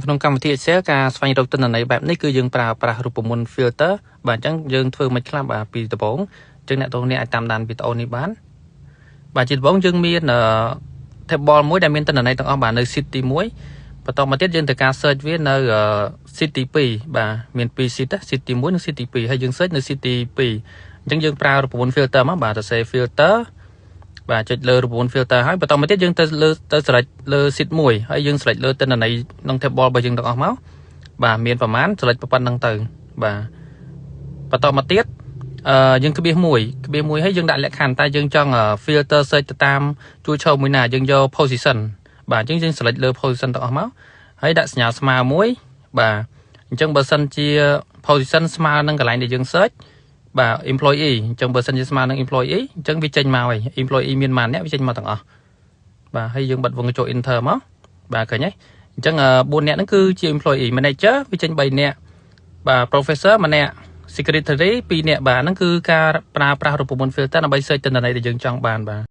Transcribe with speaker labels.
Speaker 1: ក្នុងកម្មវិធី Excel ការស្វែងរកទិន្នន័យបែបនេះគឺយើងប្រើប្រាស់រូបមន្ត filter បាទអញ្ចឹងយើងធ្វើមិនខ្លះបាទពីដំបូងអញ្ចឹងអ្នកទាំងនេះអាចតាមដានវីដេអូនេះបានបាទជាដំបូងយើងមានtable មួយដែលមានទិន្នន័យទាំងអស់បាទនៅ sheet ទី1បន្តមកទៀតយើងត្រូវការ search វានៅ sheet ទី2បាទមាន2 sheet sheet ទី1និង sheet ទី2ហើយយើង search នៅ sheet ទី2អញ្ចឹងយើងប្រើរូបមន្ត filter មកបាទសរសេរ filter បាទចុចលើរូបមន្ត filter ហើយបន្តមកទៀតយើងទៅស្រេចលើ sheet 1ហើយយើងស្រេចលើទិន្នន័យក្នុង table របស់យើងទាំងអស់មកបាទមានប្រមាណស្រេចប៉ុណ្្នឹងទៅបាទបន្តមកទៀតយើងក្បៀស1ហើយយើងដាក់លក្ខខណ្ឌតែយើងចង់ filter search ទៅតាមជួរឈរមួយណាយើងយក position បាទអញ្ចឹងយើង select លើ position ទាំងអស់មកហើយដាក់សញ្ញាស្មើមួយបាទអញ្ចឹងបើសិនជា position ស្មើនឹងកន្លែងដែលយើង search បាទ employee អញ្ចឹងបើសិនជាស្មើនឹង employee អញ្ចឹងវាចេញមកហើយ employee មានប៉ុន្មានអ្នកវាចេញមកទាំងអស់បាទហើយយើងបិទវងចូល enter មកបាទឃើញទេអញ្ចឹង4អ្នកហ្នឹងគឺជា employee manager វាចេញ3អ្នកបាទ professor 1អ្នក secretary 2អ្នកបាទហ្នឹងគឺការប្រើប្រាស់រូបមន្ត filter ដើម្បី search ទិន្នន័យដែលយើងចង់បានបាទ